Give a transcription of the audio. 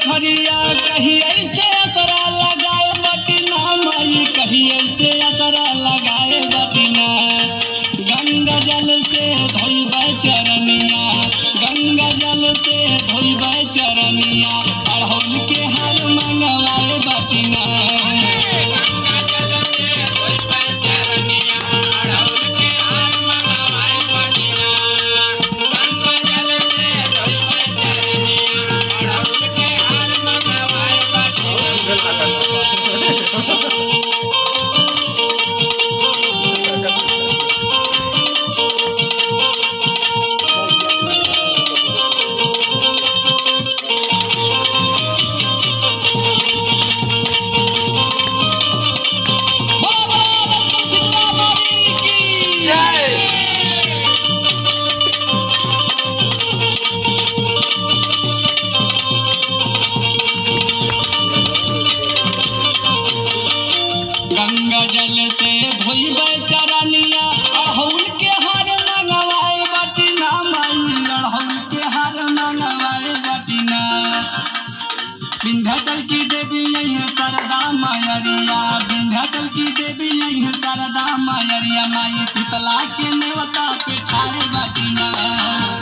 पोखरिया कहीं ऐसे असरा लगाए बटिना माई कहीं ऐसे असरा लगाए बटिना गंगा जल से धोइबे चरनिया गंगा जल से धोइबे चरनिया अड़हुल के हार मंगवाए बटिना गंगा जल से धोइबे चरनिया अड़हुल के हार मंगवाए बटिना माई अड़हुल के हार मंगवाए बटिना विंध्याचल की देवी यही शारदा मायरिया विंध्याचल की देवी यही शारदा मायरिया माई शीतला के नेवता पे ठाड़ बटिना